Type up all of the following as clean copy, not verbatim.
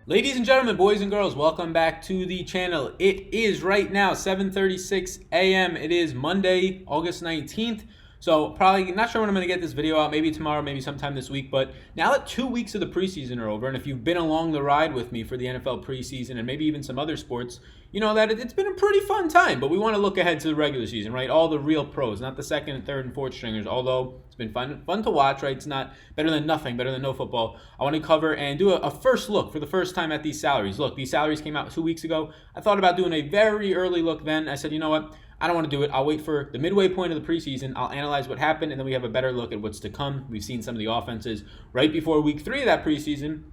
Ladies and gentlemen, boys and girls, welcome back to the channel. It is right now 7:36 a.m. It is Monday, August 19th. So probably not sure when I'm going to get this video out, maybe tomorrow, maybe sometime this week. But now that 2 weeks of the preseason are over, and if you've been along the ride with me for the NFL preseason and maybe even some other sports, you know that it's been a pretty fun time. But we want to look ahead to the regular season, right? All the real pros, not the second and third and fourth stringers, although it's been fun to watch, right? It's not better than nothing, better than no football. I want to cover and do a first look for the first time at these salaries. Look, these salaries came out 2 weeks ago. I thought about doing a very early look then. I said, you know what? I don't want to do it. I'll wait for the midway point of the preseason. I'll analyze what happened, and then we have a better look at what's to come. We've seen some of the offenses right before week 3 of that preseason,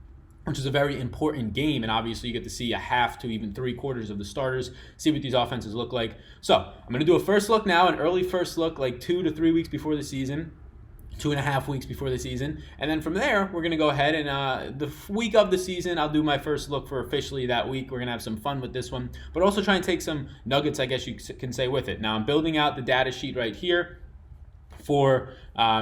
which is a very important game, and obviously you get to see a half to even 3/4 of the starters, see what these offenses look like. So I'm going to do a first look now, an early first look, like 2 to 3 weeks before the season. 2.5 weeks before the season, and then from there we're going to go ahead and the week of the season I'll do my first look for officially that week. We're going to have some fun with this one, but also try and take some nuggets, I guess you can say, with it. Now I'm building out the data sheet right here for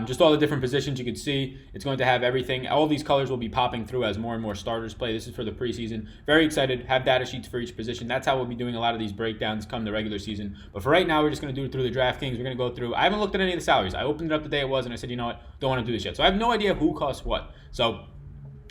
just all the different positions. You can see it's going to have everything. All these colors will be popping through as more and more starters play. This is for the preseason. Very excited. Have data sheets for each position. That's how we'll be doing a lot of these breakdowns come the regular season. But for right now, we're just going to do it through the Draftkings. We're going to go through. I haven't looked at any of the salaries. I opened it up the day it was, and I said, you know what? Don't want to do this yet. So I have no idea who costs what. So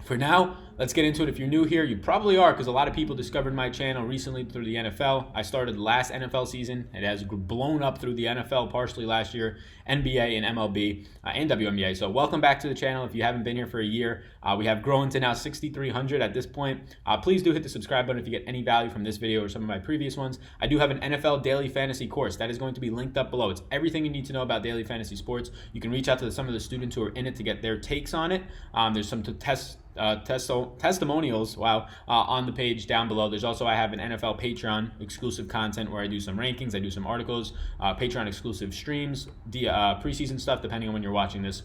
for now, let's get into it. If you're new here, you probably are, because a lot of people discovered my channel recently through the NFL. I started last NFL season. It has blown up through the NFL partially last year, NBA and MLB and WNBA. So welcome back to the channel if you haven't been here for a year. We have grown to now 6,300 at this point. Please do hit the subscribe button if you get any value from this video or some of my previous ones. I do have an NFL daily fantasy course that is going to be linked up below. It's everything you need to know about daily fantasy sports. You can reach out to some of the students who are in it to get their takes on it. There's some testimonials on the page down below. There's also, I have an NFL Patreon exclusive content where I do some rankings, I do some articles, Patreon exclusive streams, preseason stuff depending on when you're watching this,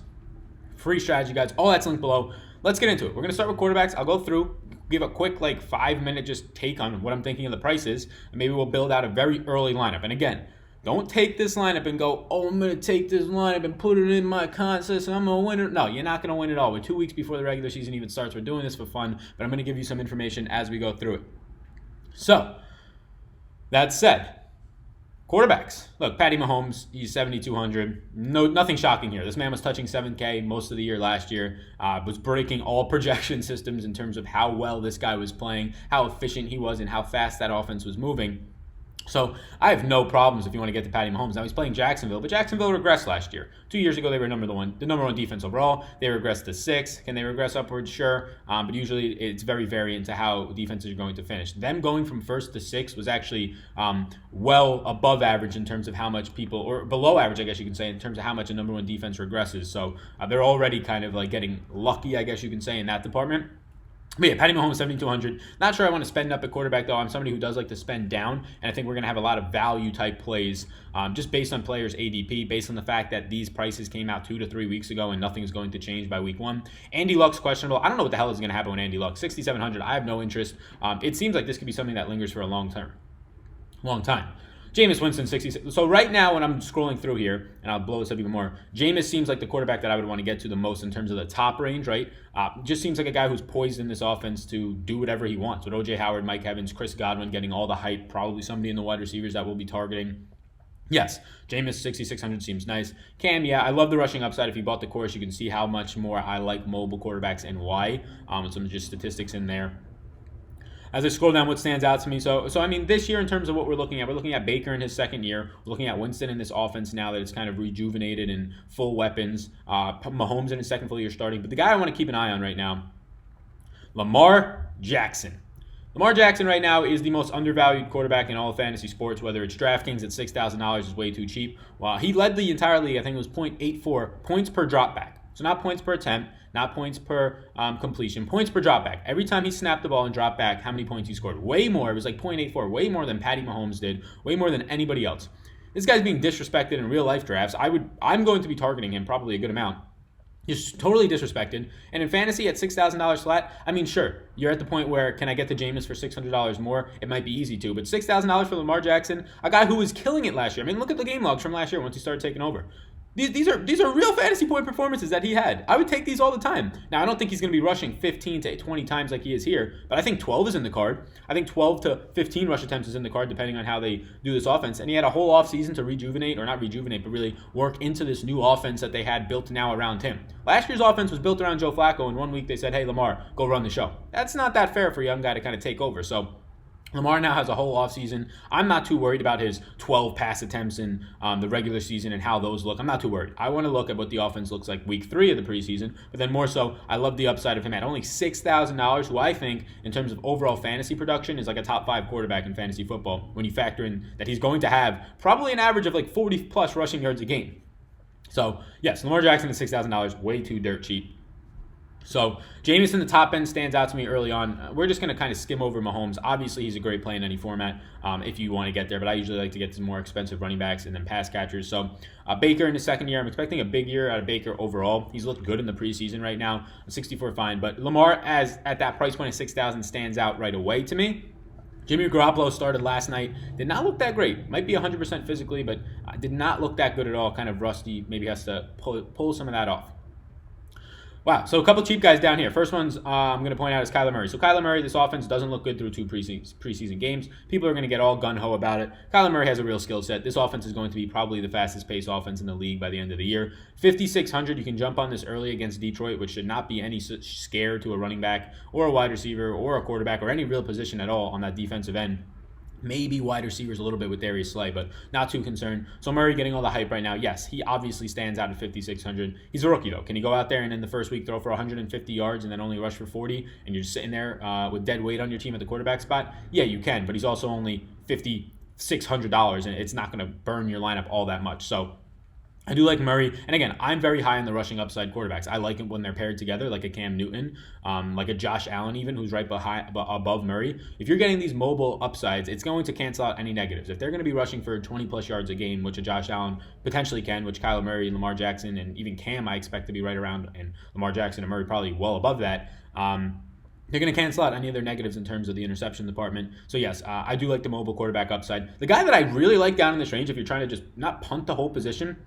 free strategy guides, all that's linked below. Let's get into it. We're going to start with quarterbacks. I'll go through, give a quick 5-minute just take on what I'm thinking of the prices, and maybe we'll build out a very early lineup. And again, don't take this lineup and go, oh, I'm going to take this lineup and put it in my contest and I'm going to win it. No, you're not going to win it all. We're 2 weeks before the regular season even starts. We're doing this for fun, but I'm going to give you some information as we go through it. So, that said, quarterbacks. Look, Patty Mahomes, he's 7,200. Nothing shocking here. This man was touching 7K most of the year last year, was breaking all projection systems in terms of how well this guy was playing, how efficient he was, and how fast that offense was moving. So I have no problems if you want to get to Patty Mahomes. Now he's playing Jacksonville, but Jacksonville regressed last year. 2 years ago, they were the number one defense overall. They regressed to 6. Can they regress upwards? Sure. But usually it's very variant to how defenses are going to finish. Them going from 1st to 6th was actually well above average in terms of how much people, or below average, I guess you can say, in terms of how much a number one defense regresses. So they're already kind of like getting lucky, I guess you can say, in that department. But yeah, Patty Mahomes, 7,200. Not sure I want to spend up at quarterback, though. I'm somebody who does like to spend down, and I think we're going to have a lot of value-type plays just based on players' ADP, based on the fact that these prices came out 2 to 3 weeks ago, and nothing is going to change by week 1. Andy Luck's questionable. I don't know what the hell is going to happen with Andy Luck. 6,700, I have no interest. It seems like this could be something that lingers for a long time. Jameis Winston, 66. So right now when I'm scrolling through here, and I'll blow this up even more, Jameis seems like the quarterback that I would want to get to the most in terms of the top range, right? Just seems like a guy who's poised in this offense to do whatever he wants. With O.J. Howard, Mike Evans, Chris Godwin getting all the hype, probably somebody in the wide receivers that we'll be targeting. Yes, Jameis 6,600 seems nice. Cam, yeah, I love the rushing upside. If you bought the course, you can see how much more I like mobile quarterbacks and why. With some just statistics in there. As I scroll down, what stands out to me? So I mean, this year in terms of what we're looking at Baker in his second year. We're looking at Winston in this offense now that it's kind of rejuvenated and full weapons. Mahomes in his second full year starting. But the guy I want to keep an eye on right now, Lamar Jackson. Lamar Jackson right now is the most undervalued quarterback in all of fantasy sports, whether it's DraftKings at $6,000 is way too cheap. Well, he led the entire league. I think it was 0.84 points per dropback. So not points per attempt, not points per completion, points per dropback. Every time he snapped the ball and dropped back, how many points he scored? Way more. It was like 0.84, way more than Patty Mahomes did, way more than anybody else. This guy's being disrespected in real life drafts. I'm going to be targeting him probably a good amount. Just totally disrespected. And in fantasy at $6,000 flat, I mean, sure, you're at the point where can I get to Jameis for $600 more? It might be easy to, but $6,000 for Lamar Jackson, a guy who was killing it last year. I mean, look at the game logs from last year once he started taking over. These are real fantasy point performances that he had. I would take these all the time. Now, I don't think he's going to be rushing 15 to 20 times like he is here, but I think 12 is in the card. I think 12 to 15 rush attempts is in the card, depending on how they do this offense. And he had a whole offseason to rejuvenate, or not rejuvenate, but really work into this new offense that they had built now around him. Last year's offense was built around Joe Flacco, and 1 week they said, hey, Lamar, go run the show. That's not that fair for a young guy to kind of take over. So Lamar now has a whole offseason. I'm not too worried about his 12 pass attempts in the regular season and how those look. I'm not too worried. I want to look at what the offense looks like week 3 of the preseason, but then more so, I love the upside of him at only $6,000, who I think, in terms of overall fantasy production, is like a top 5 quarterback in fantasy football when you factor in that he's going to have probably an average of like 40-plus rushing yards a game. So, yes, Lamar Jackson at $6,000, way too dirt cheap. So Jameis in the top end stands out to me early on. We're just going to kind of skim over Mahomes. Obviously, he's a great play in any format if you want to get there, but I usually like to get to more expensive running backs and then pass catchers. So Baker in his second year, I'm expecting a big year out of Baker overall. He's looked good in the preseason right now, 64 fine, but Lamar at that price point of 6,000 stands out right away to me. Jimmy Garoppolo started last night. Did not look that great. Might be 100% physically, but did not look that good at all. Kind of rusty. Maybe has to pull some of that off. Wow, so a couple cheap guys down here. First one's I'm going to point out is Kyler Murray. So Kyler Murray, this offense doesn't look good through 2 preseason games. People are going to get all gun-ho about it. Kyler Murray has a real skill set. This offense is going to be probably the fastest-paced offense in the league by the end of the year. 5,600, you can jump on this early against Detroit, which should not be any scare to a running back or a wide receiver or a quarterback or any real position at all on that defensive end. Maybe wide receivers a little bit with Darius Slay, but not too concerned. So Murray getting all the hype right now. Yes, he obviously stands out at 5,600. He's a rookie, though. Can he go out there and in the first week throw for 150 yards and then only rush for 40, and you're just sitting there with dead weight on your team at the quarterback spot? Yeah, you can, but he's also only $5,600, and it's not going to burn your lineup all that much. So I do like Murray. And again, I'm very high on the rushing upside quarterbacks. I like it when they're paired together, like a Cam Newton, like a Josh Allen even, who's right above Murray. If you're getting these mobile upsides, it's going to cancel out any negatives. If they're going to be rushing for 20-plus yards a game, which a Josh Allen potentially can, which Kyler Murray and Lamar Jackson and even Cam I expect to be right around, and Lamar Jackson and Murray probably well above that, they're going to cancel out any of their negatives in terms of the interception department. So, yes, I do like the mobile quarterback upside. The guy that I really like down in this range, if you're trying to just not punt the whole position,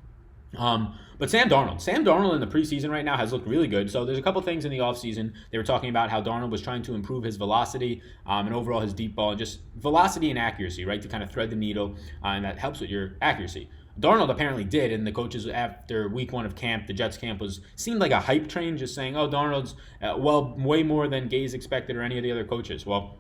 but Sam Darnold. Sam Darnold in the preseason right now has looked really good. So there's a couple things in the offseason. They were talking about how Darnold was trying to improve his velocity and overall his deep ball, and just velocity and accuracy, right, to kind of thread the needle, and that helps with your accuracy. Darnold apparently did, and the coaches after week 1 of camp, the Jets camp, seemed like a hype train, just saying, oh, Darnold's way more than Gase expected or any of the other coaches. Well,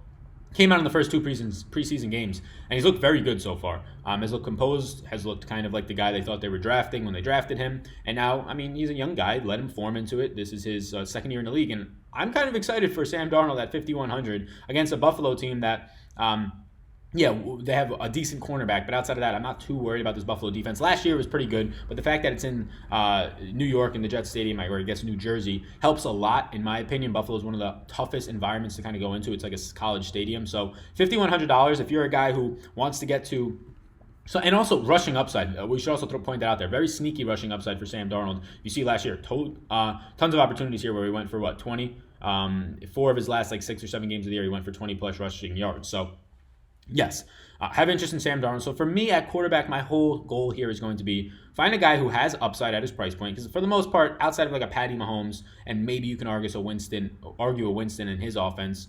came out in the first 2 preseason games, and he's looked very good so far. Has looked composed, has looked kind of like the guy they thought they were drafting when they drafted him. And now, I mean, he's a young guy. Let him form into it. This is his second year in the league, and I'm kind of excited for Sam Darnold at 5,100 against a Buffalo team that yeah, they have a decent cornerback, but outside of that, I'm not too worried about this Buffalo defense. Last year was pretty good, but the fact that it's in New York in the Jets Stadium, or I guess New Jersey, helps a lot, in my opinion. Buffalo is one of the toughest environments to kind of go into. It's like a college stadium. So $5,100, if you're a guy who wants to get to... So, and also rushing upside. We should also point that out there. Very sneaky rushing upside for Sam Darnold. You see last year, tons of opportunities here where he went for, 20? 4 of his last 6 or 7 games of the year, he went for 20-plus rushing yards. So, yes, have interest in Sam Darnold. So for me at quarterback, my whole goal here is going to be find a guy who has upside at his price point. Because for the most part, outside of like a Patty Mahomes, and maybe you can argue a Winston in his offense,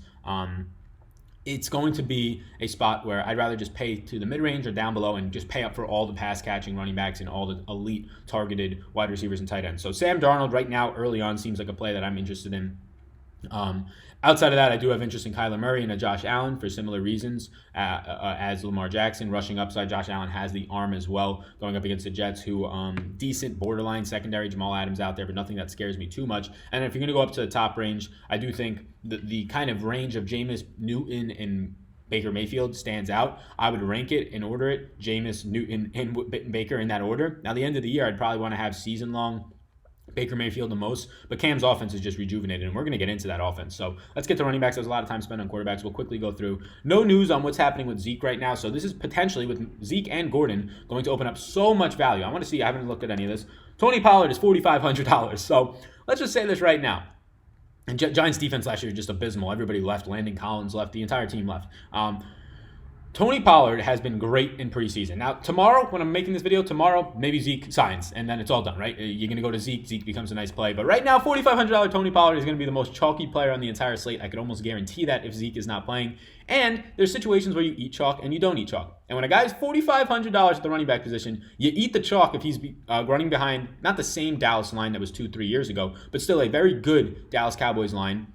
it's going to be a spot where I'd rather just pay to the mid-range or down below and just pay up for all the pass-catching running backs and all the elite targeted wide receivers and tight ends. So Sam Darnold right now, early on, seems like a play that I'm interested in. Outside of that, I do have interest in Kyler Murray and a Josh Allen for similar reasons as Lamar Jackson. Rushing upside, Josh Allen has the arm as well, going up against the Jets, who decent borderline secondary. Jamal Adams out there, but nothing that scares me too much. And if you're going to go up to the top range, I do think the kind of range of Jameis, Newton, and Baker Mayfield stands out. I would rank it and order it, Jameis, Newton, and Baker in that order. Now, the end of the year, I'd probably want to have season-long Baker Mayfield the most, but Cam's offense is just rejuvenated, and we're going to get into that offense. So let's get to running backs. There's a lot of time spent on quarterbacks. We'll quickly go through. No news on what's happening with Zeke right now, so this is potentially, with Zeke and Gordon, going to open up so much value. I want to see. I haven't looked at any of this. Tony Pollard is $4,500, so let's just say this right now. And Giants defense last year was just abysmal. Everybody left. Landon Collins left. The entire team left. Tony Pollard has been great in preseason. Now, tomorrow, when I'm making this video, tomorrow, maybe Zeke signs, and then it's all done, right? You're going to go to Zeke. Zeke becomes a nice play. But right now, $4,500 Tony Pollard is going to be the most chalky player on the entire slate. I could almost guarantee that if Zeke is not playing. And there's situations where you eat chalk and you don't eat chalk. And when a guy's $4,500 at the running back position, you eat the chalk if he's running behind not the same Dallas line that was 2-3 years ago, but still a very good Dallas Cowboys line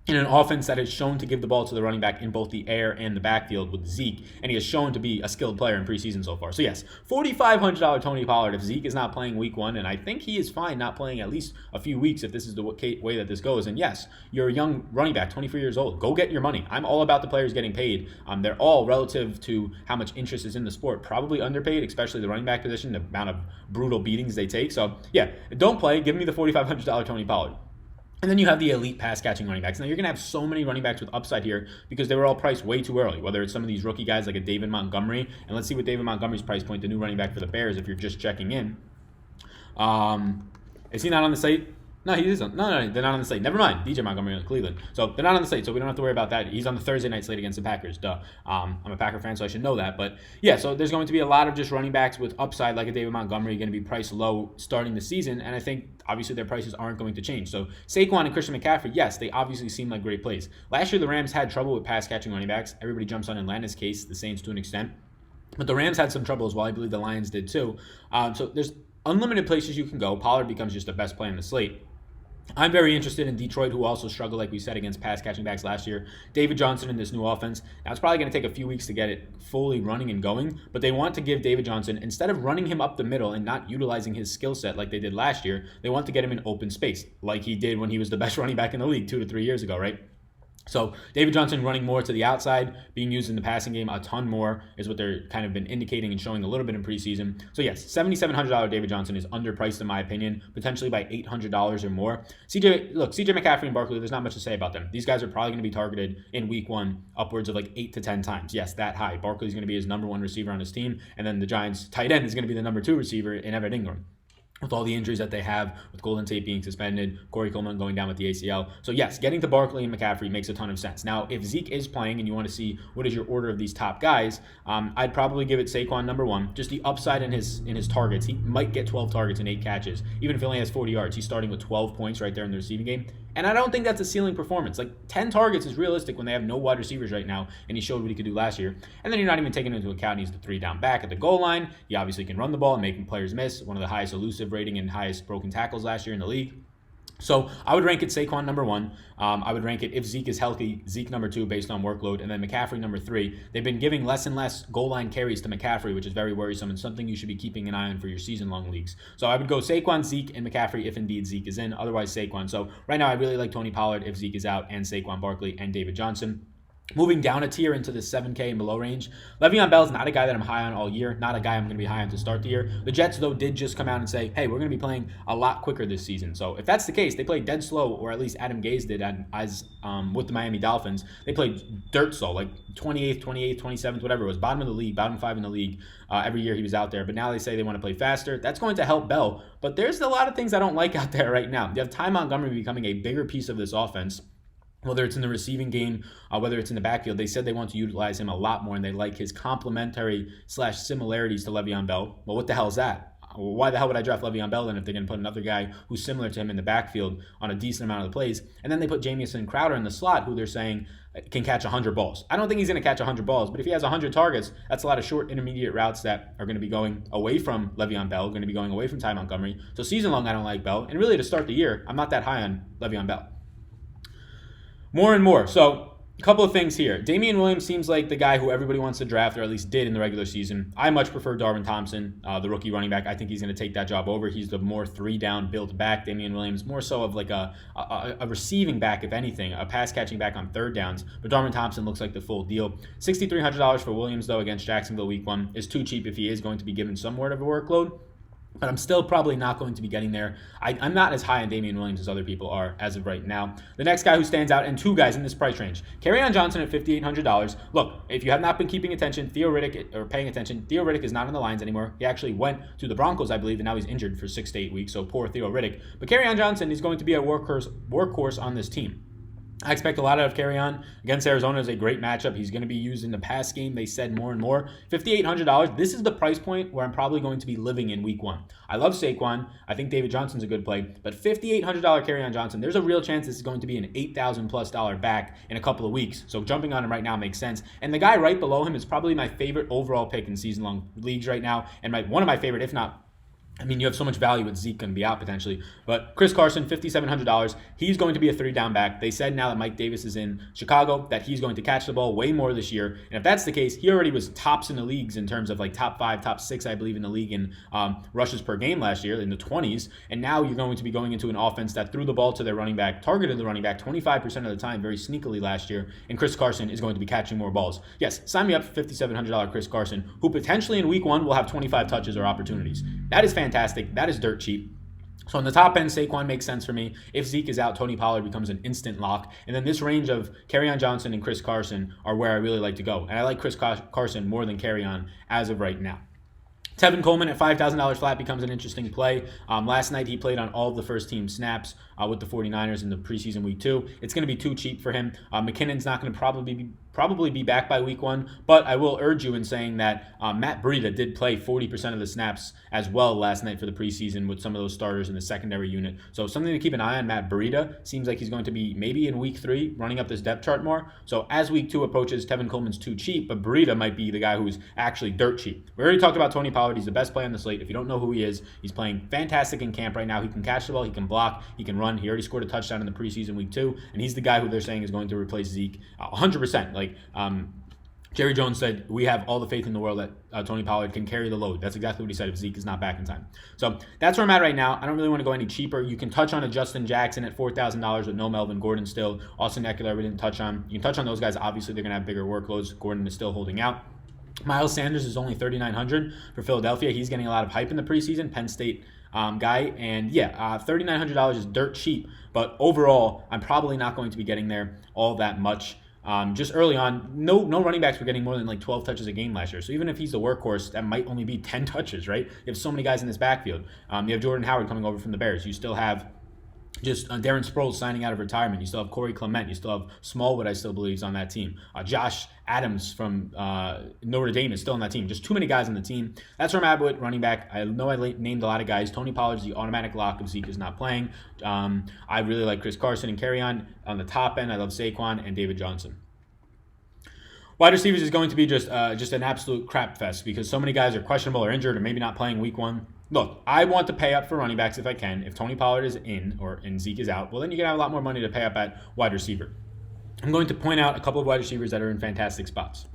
in an offense that has shown to give the ball to the running back in both the air and the backfield with Zeke, and he has shown to be a skilled player in preseason so far. So yes, $4,500 Tony Pollard if Zeke is not playing week 1, and I think he is fine not playing at least a few weeks if this is the way that this goes. And yes, you're a young running back, 24 years old. Go get your money. I'm all about the players getting paid. They're all relative to how much interest is in the sport, probably underpaid, especially the running back position, the amount of brutal beatings they take. So yeah, don't play. Give me the $4,500 Tony Pollard. And then you have the elite pass-catching running backs. Now, you're going to have so many running backs with upside here because they were all priced way too early, whether it's some of these rookie guys like a David Montgomery. And let's see what David Montgomery's price point, the new running back for the Bears, if you're just checking in. Is he not on the site? No, he isn't. No, they're not on the slate. Never mind. DJ Montgomery on Cleveland. So they're not on the slate, so we don't have to worry about that. He's on the Thursday night slate against the Packers. Duh. I'm a Packer fan, so I should know that. But yeah, so there's going to be a lot of just running backs with upside like a David Montgomery going to be priced low starting the season, and I think obviously their prices aren't going to change. So Saquon and Christian McCaffrey, yes, they obviously seem like great plays. Last year the Rams had trouble with pass-catching running backs. Everybody jumps on Atlanta's case, the Saints to an extent. But the Rams had some trouble as well. I believe the Lions did too. So there's unlimited places you can go. Pollard becomes just the best play on the slate. I'm very interested in Detroit, who also struggled, like we said, against pass-catching backs last year. David Johnson in this new offense. Now, it's probably going to take a few weeks to get it fully running and going, but they want to give David Johnson, instead of running him up the middle and not utilizing his skill set like they did last year, they want to get him in open space, like he did when he was the best running back in the league 2 to 3 years ago, right? So David Johnson running more to the outside, being used in the passing game a ton more is what they're kind of been indicating and showing a little bit in preseason. So yes, $7,700 David Johnson is underpriced in my opinion, potentially by $800 or more. CJ McCaffrey and Barkley, there's not much to say about them. These guys are probably going to be targeted in week 1 upwards of like 8 to 10 times. Yes, that high. Barkley's going to be his number 1 receiver on his team, and then the Giants tight end is going to be the number 2 receiver in Evan Ingram, with all the injuries that they have, with Golden Tate being suspended, Corey Coleman going down with the ACL. So yes, getting to Barkley and McCaffrey makes a ton of sense. Now, if Zeke is playing and you want to see what is your order of these top guys, I'd probably give it Saquon number 1. Just the upside in his targets. He might get 12 targets and 8 catches. Even if he only has 40 yards, he's starting with 12 points right there in the receiving game. And I don't think that's a ceiling performance. Like 10 targets is realistic when they have no wide receivers right now, and he showed what he could do last year. And then you're not even taking into account he's the 3 down back at the goal line. He obviously can run the ball and make players miss. One of the highest elusive rating and highest broken tackles last year in the league. So I would rank it Saquon number 1. I would rank it, if Zeke is healthy, Zeke number 2 based on workload, and then McCaffrey number 3. They've been giving less and less goal line carries to McCaffrey, which is very worrisome and something you should be keeping an eye on for your season-long leagues. So I would go Saquon, Zeke, and McCaffrey if indeed Zeke is in. Otherwise, Saquon. So right now I really like Tony Pollard if Zeke is out, and Saquon Barkley and David Johnson. Moving down a tier into the 7K and below range, Le'Veon Bell is not a guy that I'm high on all year, not a guy I'm going to be high on to start the year. The Jets, though, did just come out and say, hey, we're going to be playing a lot quicker this season. So if that's the case, they played dead slow, or at least Adam Gase did with the Miami Dolphins. They played dirt slow, like 28th, 27th, whatever it was, bottom of the league, bottom 5 in the league every year he was out there. But now they say they want to play faster. That's going to help Bell. But there's a lot of things I don't like out there right now. You have Ty Montgomery becoming a bigger piece of this offense. Whether it's in the receiving game, whether it's in the backfield, they said they want to utilize him a lot more, and they like his complementary / similarities to Le'Veon Bell. Well, what the hell is that? Why the hell would I draft Le'Veon Bell then if they're going to put another guy who's similar to him in the backfield on a decent amount of the plays? And then they put Jamison Crowder in the slot, who they're saying can catch 100 balls. I don't think he's going to catch 100 balls, but if he has 100 targets, that's a lot of short intermediate routes that are going to be going away from Le'Veon Bell, going to be going away from Ty Montgomery. So season long, I don't like Bell. And really to start the year, I'm not that high on Le'Veon Bell. More and more. So a couple of things here. Damian Williams seems like the guy who everybody wants to draft, or at least did in the regular season. I much prefer Darvin Thompson, the rookie running back. I think he's going to take that job over. He's the more 3-down built back. Damian Williams more so of like a receiving back, if anything, a pass catching back on 3rd downs. But Darvin Thompson looks like the full deal. $6,300 for Williams though against Jacksonville week 1 is too cheap if he is going to be given somewhat of a workload. But I'm still probably not going to be getting there. I'm not as high on Damian Williams as other people are as of right now. The next guy who stands out, and 2 guys in this price range, Kerryon Johnson at $5,800. Look, if you have not been keeping attention, Theo Riddick is not on the Lions anymore. He actually went to the Broncos, I believe, and now he's injured for 6 to 8 weeks, so poor Theo Riddick. But Kerryon Johnson is going to be a workhorse on this team. I expect a lot out of Kerryon against Arizona. Is a great matchup. He's going to be used in the pass game. They said more and more. $5,800. This is the price point where I'm probably going to be living in week 1. I love Saquon. I think David Johnson's a good play, but $5,800 Kerryon Johnson. There's a real chance this is going to be an $8,000+ back in a couple of weeks. So jumping on him right now makes sense. And the guy right below him is probably my favorite overall pick in season-long leagues right now, and one of my favorite, if not. I mean, you have so much value with Zeke going to be out potentially. But Chris Carson, $5,700. He's going to be a 3-down back. They said now that Mike Davis is in Chicago that he's going to catch the ball way more this year. And if that's the case, he already was tops in the leagues in terms of like top 5, top 6, I believe, in the league in rushes per game last year in the 20s. And now you're going to be going into an offense that threw the ball to their running back, targeted the running back 25% of the time very sneakily last year. And Chris Carson is going to be catching more balls. Yes, sign me up for $5,700 Chris Carson, who potentially in week 1 will have 25 touches or opportunities. That is fantastic. That is dirt cheap. So on the top end, Saquon makes sense for me. If Zeke is out, Tony Pollard becomes an instant lock. And then this range of Kerryon Johnson and Chris Carson are where I really like to go. And I like Chris Carson more than Kerryon as of right now. Tevin Coleman at $5,000 flat becomes an interesting play. Last night, he played on all of the first-team snaps with the 49ers in the preseason week 2. It's going to be too cheap for him. McKinnon's not going to probably be back by week 1, but I will urge you in saying that Matt Breida did play 40% of the snaps as well last night for the preseason with some of those starters in the secondary unit. So something to keep an eye on. Matt Breida seems like he's going to be maybe in week 3 running up this depth chart more. So as week 2 approaches, Tevin Coleman's too cheap, but Breida might be the guy who's actually dirt cheap. We already talked about Tony Pollard. He's the best play on the slate. If you don't know who he is, he's playing fantastic in camp right now. He can catch the ball, he can block, he can run. He already scored a touchdown in the preseason week 2, and he's the guy who they're saying is going to replace Zeke 100%. Jerry Jones said, we have all the faith in the world that Tony Pollard can carry the load. That's exactly what he said if Zeke is not back in time. So that's where I'm at right now. I don't really want to go any cheaper. You can touch on a Justin Jackson at $4,000 with no Melvin Gordon still. Austin Eckler we didn't touch on. You can touch on those guys. Obviously, they're going to have bigger workloads. Gordon is still holding out. Miles Sanders is only $3,900 for Philadelphia. He's getting a lot of hype in the preseason. Penn State guy. And yeah, $3,900 is dirt cheap. But overall, I'm probably not going to be getting there all that much. Just early on, no running backs were getting more than like 12 touches a game last year. So even if he's the workhorse, that might only be 10 touches, right? You have so many guys in this backfield. You have Jordan Howard coming over from the Bears. You still have just Darren Sproles signing out of retirement. You still have Corey Clement. You still have Smallwood, I still believe, is on that team. Josh Adams from Notre Dame is still on that team. Just too many guys on the team. That's where I'm at with running back. I know I named a lot of guys. Tony Pollard's the automatic lock if Zeke is not playing. I really like Chris Carson and Kerryon. On the top end, I love Saquon and David Johnson. Wide receivers is going to be just an absolute crap fest because so many guys are questionable or injured or maybe not playing week 1. Look, I want to pay up for running backs if I can. If Tony Pollard is in and Zeke is out, well, then you're going to have a lot more money to pay up at wide receiver. I'm going to point out a couple of wide receivers that are in fantastic spots.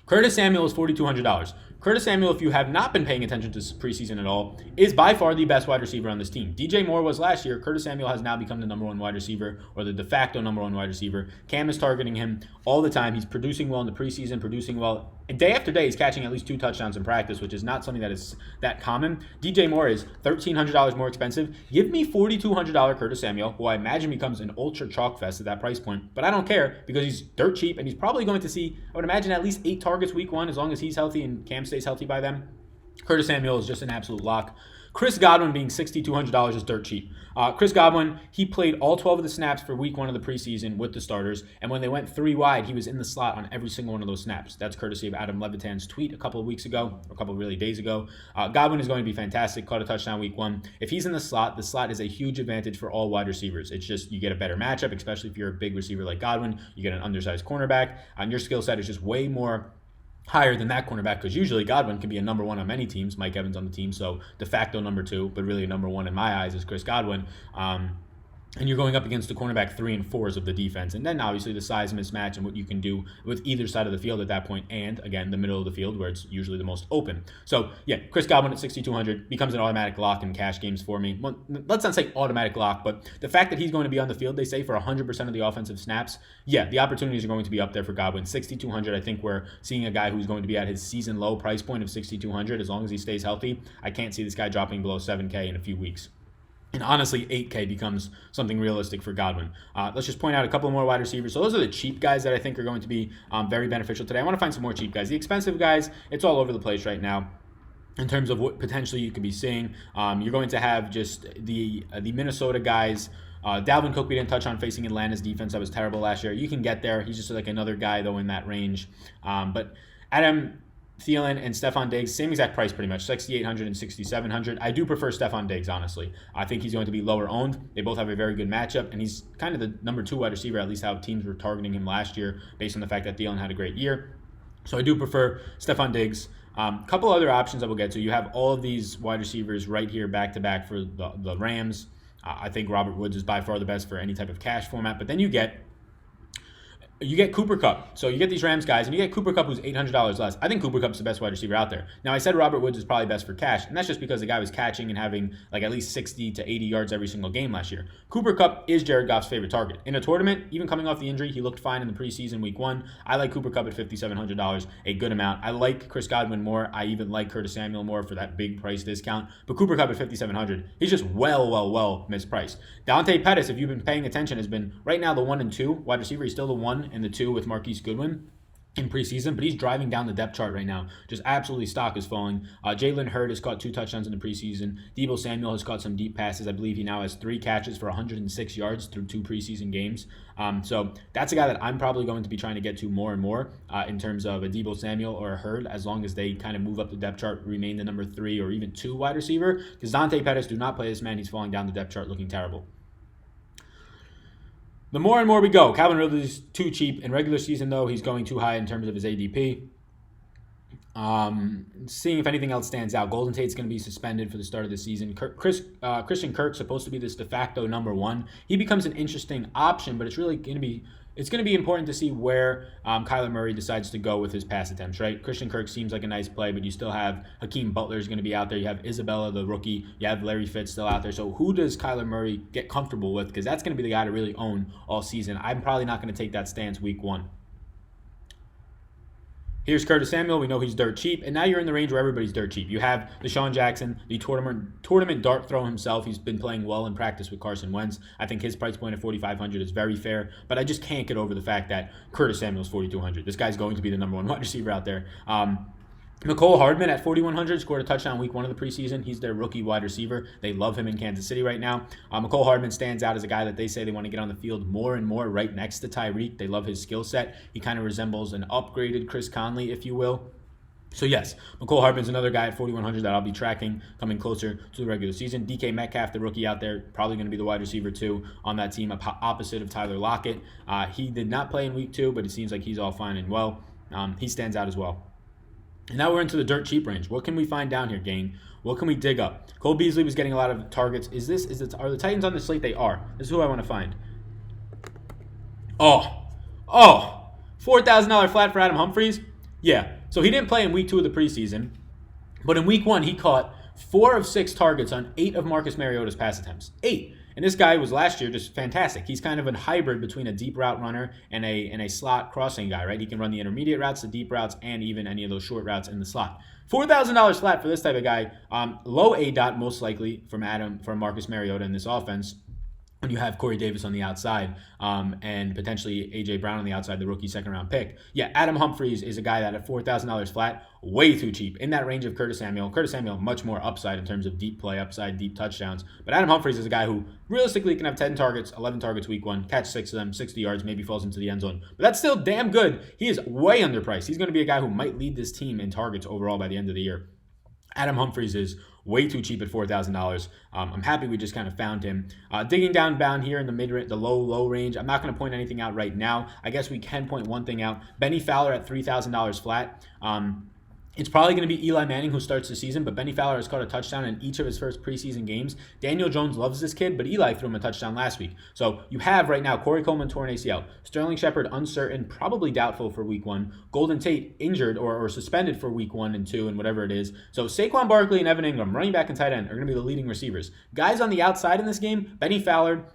Curtis Samuel is $4,200. Curtis Samuel, if you have not been paying attention to preseason at all, is by far the best wide receiver on this team. DJ Moore was last year. Curtis Samuel has now become the number 1 wide receiver, or the de facto number 1 wide receiver. Cam is targeting him all the time. He's producing well in the preseason, producing well. And day after day, he's catching at least 2 touchdowns in practice, which is not something that is that common. DJ Moore is $1,300 more expensive. Give me $4,200 Curtis Samuel, who I imagine becomes an ultra chalk fest at that price point. But I don't care because he's dirt cheap, and he's probably going to see, I would imagine, at least 8 targets week 1 as long as he's healthy and Cam stays healthy by then. Curtis Samuel is just an absolute lock. Chris Godwin being $6,200 is dirt cheap. Chris Godwin, he played all 12 of the snaps for week 1 of the preseason with the starters, and when they went 3 wide, he was in the slot on every single one of those snaps. That's courtesy of Adam Levitan's tweet a couple of weeks ago, or a couple of really days ago. Godwin is going to be fantastic, caught a touchdown week 1. If he's in the slot is a huge advantage for all wide receivers. It's just you get a better matchup, especially if you're a big receiver like Godwin. You get an undersized cornerback, and your skill set is just way more higher than that cornerback because usually Godwin can be a number 1 on many teams. Mike Evans on the team, so de facto number 2, but really a number 1 in my eyes is Chris Godwin. And you're going up against the cornerback 3 and 4s of the defense. And then obviously the size mismatch and what you can do with either side of the field at that point, and again, the middle of the field where it's usually the most open. So yeah, Chris Godwin at $6,200 becomes an automatic lock in cash games for me. Well, let's not say automatic lock, but the fact that he's going to be on the field, they say, for 100% of the offensive snaps, yeah, the opportunities are going to be up there for Godwin. $6,200, I think we're seeing a guy who's going to be at his season low price point of $6,200 as long as he stays healthy. I can't see this guy dropping below $7K in a few weeks. And honestly, $8K becomes something realistic for Godwin. Let's just point out a couple more wide receivers. So those are the cheap guys that I think are going to be very beneficial today. I want to find some more cheap guys. The expensive guys, it's all over the place right now in terms of what potentially you could be seeing. You're going to have just the Minnesota guys. Dalvin Cook, we didn't touch on, facing Atlanta's defense that was terrible last year. You can get there. He's just like another guy, though, in that range. But Adam Thielen and Stephon Diggs, same exact price pretty much, 6,800 and 6,700. I do prefer Stephon Diggs, honestly. I think he's going to be lower owned. They both have a very good matchup, and he's kind of the number 2 wide receiver, at least how teams were targeting him last year, based on the fact that Thielen had a great year. So I do prefer Stephon Diggs. Couple other options I will get to. You have all of these wide receivers right here back-to-back for the Rams. I think Robert Woods is by far the best for any type of cash format. But then you get Cooper Kupp. So you get these Rams guys, and you get Cooper Kupp, who's $800 less. I think Cooper Kupp's the best wide receiver out there. Now, I said Robert Woods is probably best for cash, and that's just because the guy was catching and having like at least 60 to 80 yards every single game last year. Cooper Kupp is Jared Goff's favorite target. In a tournament, even coming off the injury, he looked fine in the preseason week 1. I like Cooper Kupp at $5,700, a good amount. I like Chris Godwin more. I even like Curtis Samuel more for that big price discount. But Cooper Kupp at $5,700, he's just well mispriced. Dante Pettis, if you've been paying attention, has been right now the 1 and 2 wide receiver. He's still the 1 and the 2 with Marquise Goodwin in preseason, but he's driving down the depth chart right now. Just absolutely, stock is falling. Jalen Hurd has caught 2 touchdowns in the preseason. Deebo Samuel has caught some deep passes. I believe he now has 3 catches for 106 yards through 2 preseason games. So that's a guy that I'm probably going to be trying to get to more and more in terms of a Deebo Samuel or a Hurd, as long as they kind of move up the depth chart, remain the number 3 or even 2 wide receiver. Because Dante Pettis, do not play this man. He's falling down the depth chart, looking terrible. The more and more we go, Calvin Ridley's too cheap. In regular season, though, he's going too high in terms of his ADP. Seeing if anything else stands out. Golden Tate's going to be suspended for the start of the season. Christian Kirk's supposed to be this de facto number 1. He becomes an interesting option, but it's really going to be important to see where Kyler Murray decides to go with his pass attempts, right? Christian Kirk seems like a nice play, but you still have Hakeem Butler is going to be out there. You have Isabella, the rookie. You have Larry Fitz still out there. So who does Kyler Murray get comfortable with? Because that's going to be the guy to really own all season. I'm probably not going to take that stance week 1. Here's Curtis Samuel. We know he's dirt cheap. And now you're in the range where everybody's dirt cheap. You have Deshaun Jackson, the tournament dart throw himself. He's been playing well in practice with Carson Wentz. I think his price point at $4,500 is very fair. But I just can't get over the fact that Curtis Samuel's $4,200. This guy's going to be the number 1 wide receiver out there. Mecole Hardman at $4,100 scored a touchdown week 1 of the preseason. He's their rookie wide receiver. They love him in Kansas City right now. Mecole Hardman stands out as a guy that they say they want to get on the field more and more right next to Tyreek. They love his skill set. He kind of resembles an upgraded Chris Conley, if you will. So yes, Mecole Hardman's another guy at $4,100 that I'll be tracking coming closer to the regular season. DK Metcalf, the rookie out there, probably going to be the wide receiver 2 on that team, opposite of Tyler Lockett. He did not play in week 2, but it seems like he's all fine and well. He stands out as well. And now we're into the dirt cheap range. What can we find down here, gang? What can we dig up? Cole Beasley was getting a lot of targets. Are the Titans on the slate? They are. This is who I want to find. $4,000 flat for Adam Humphries? Yeah. So he didn't play in week 2 of the preseason, but in week 1 he caught 4 of 6 targets on 8 of Marcus Mariota's pass attempts. 8. And this guy was last year just fantastic. He's kind of a hybrid between a deep route runner and a slot crossing guy, right? He can run the intermediate routes, the deep routes, and even any of those short routes in the slot. $4,000 flat for this type of guy. Low A-dot most likely from Marcus Mariota in this offense. When you have Corey Davis on the outside and potentially A.J. Brown on the outside, the rookie second-round pick. Yeah, Adam Humphries is a guy that at $4,000 flat, way too cheap. In that range of Curtis Samuel. Curtis Samuel, much more upside in terms of deep play upside, deep touchdowns. But Adam Humphries is a guy who realistically can have 10 targets, 11 targets week 1, catch 6 of them, 60 yards, maybe falls into the end zone. But that's still damn good. He is way underpriced. He's going to be a guy who might lead this team in targets overall by the end of the year. Adam Humphries is way too cheap at $4,000. I'm happy we just kind of found him. Digging down here in the low range. I'm not going to point anything out right now. I guess we can point one thing out. Benny Fowler at $3,000 flat. It's probably going to be Eli Manning who starts the season, but Benny Fowler has caught a touchdown in each of his first preseason games. Daniel Jones loves this kid, but Eli threw him a touchdown last week. So you have right now Corey Coleman torn ACL, Sterling Shepard uncertain, probably doubtful for week 1, Golden Tate injured or suspended for week 1 and 2 and whatever it is. So Saquon Barkley and Evan Ingram, running back and tight end, are going to be the leading receivers. Guys on the outside in this game, Benny Fowler,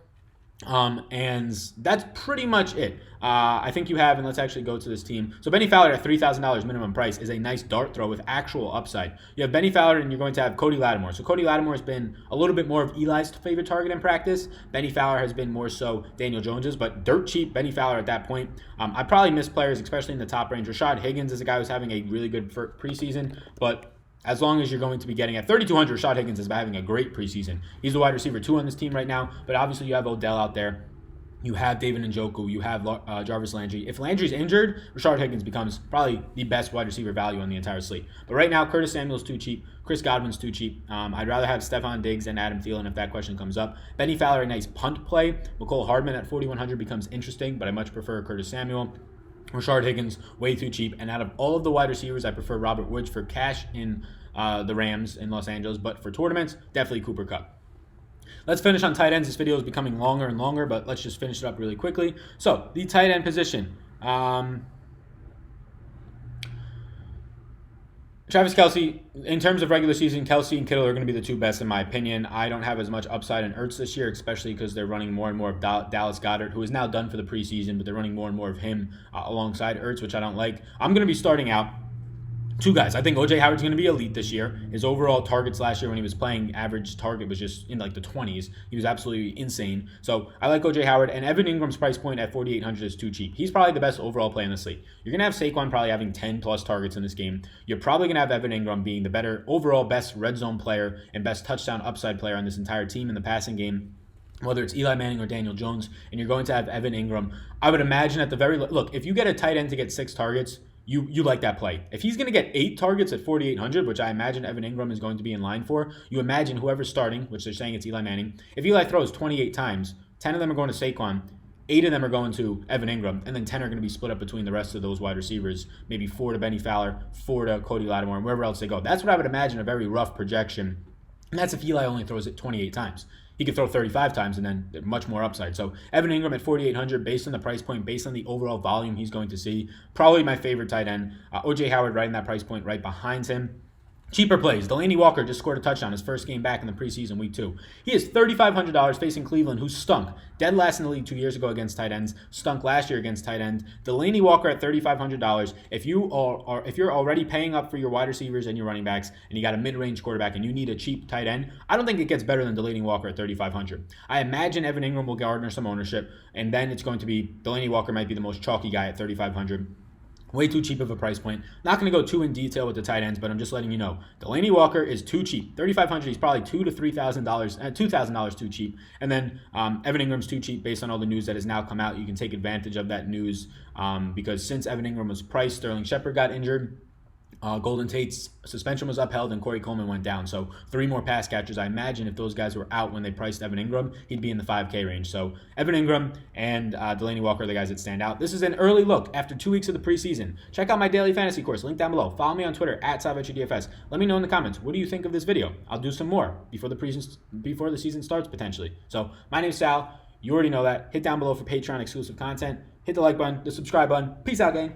and that's pretty much it. I think you have, and let's actually go to this team. So Benny Fowler at $3,000 minimum price is a nice dart throw with actual upside. You have Benny Fowler and you're going to have Cody Lattimore. So Cody Lattimore has been a little bit more of Eli's favorite target in practice. Benny Fowler has been more so Daniel Jones's, but dirt cheap Benny Fowler at that point. I probably miss players, especially in the top range. Rashad Higgins is a guy who's having a really good preseason, but as long as you're going to be getting at 3,200, Rashad Higgins is having a great preseason. He's the wide receiver 2 on this team right now, but obviously you have Odell out there. You have David Njoku. You have Jarvis Landry. If Landry's injured, Rashard Higgins becomes probably the best wide receiver value on the entire slate. But right now, Curtis Samuel's too cheap. Chris Godwin's too cheap. I'd rather have Stephon Diggs and Adam Thielen if that question comes up. Benny Fowler, a nice punt play. McCole Hardman at 4,100 becomes interesting, but I much prefer Curtis Samuel. Rashard Higgins, way too cheap. And out of all of the wide receivers, I prefer Robert Woods for cash in the Rams in Los Angeles. But for tournaments, definitely Cooper Kupp. Let's finish on tight ends. This video is becoming longer and longer, but let's just finish it up really quickly. So, the tight end position. Travis Kelce, in terms of regular season, Kelce and Kittle are going to be the 2 best in my opinion. I don't have as much upside in Ertz this year, especially because they're running more and more of Dallas Goedert, who is now done for the preseason, but they're running more and more of him alongside Ertz, which I don't like. I'm going to be starting out 2 guys. I think O.J. Howard's going to be elite this year. His overall targets last year when he was playing, average target was just in like the 20s. He was absolutely insane. So I like O.J. Howard, and Evan Ingram's price point at 4,800 is too cheap. He's probably the best overall play in the slate. You're going to have Saquon probably having 10-plus targets in this game. You're probably going to have Evan Ingram being the better overall best red zone player and best touchdown upside player on this entire team in the passing game, whether it's Eli Manning or Daniel Jones, and you're going to have Evan Ingram. I would imagine at the very look, if you get a tight end to get 6 targets, you like that play. If he's going to get 8 targets at 4,800, which I imagine Evan Ingram is going to be in line for, you imagine whoever's starting, which they're saying it's Eli Manning, if Eli throws 28 times, 10 of them are going to Saquon, 8 of them are going to Evan Ingram, and then 10 are going to be split up between the rest of those wide receivers, maybe 4 to Benny Fowler, 4 to Cody Lattimore, and wherever else they go. That's what I would imagine a very rough projection, and that's if Eli only throws it 28 times. He could throw 35 times and then much more upside. So Evan Ingram at 4,800, based on the price point, based on the overall volume he's going to see, probably my favorite tight end. O.J. Howard right in that price point, right behind him. Cheaper plays. Delaney Walker just scored a touchdown his first game back in the preseason, week 2. He is $3,500 facing Cleveland, who stunk. Dead last in the league 2 years ago against tight ends. Stunk last year against tight end. Delaney Walker at $3,500. If you're already paying up for your wide receivers and your running backs, and you got a mid-range quarterback and you need a cheap tight end, I don't think it gets better than Delaney Walker at $3,500. I imagine Evan Ingram will garner some ownership, and then it's going to be Delaney Walker might be the most chalky guy at $3,500. Way too cheap of a price point. Not going to go too in detail with the tight ends, but I'm just letting you know. Delaney Walker is too cheap. $3,500, he's probably $2,000 to $3,000, $2,000 too cheap. And then Evan Ingram's too cheap based on all the news that has now come out. You can take advantage of that news because since Evan Ingram was priced, Sterling Shepard got injured. Golden Tate's suspension was upheld and Corey Coleman went down. So 3 more pass catchers. I imagine if those guys were out when they priced Evan Ingram, he'd be in the 5K range. So Evan Ingram and Delaney Walker are the guys that stand out. This is an early look after 2 weeks of the preseason. Check out my daily fantasy course, link down below. Follow me on Twitter @SalvatierDFS. Let me know in the comments, what do you think of this video? I'll do some more before the season starts potentially. So my name's Sal. You already know that. Hit down below for Patreon exclusive content. Hit the like button, the subscribe button. Peace out, gang.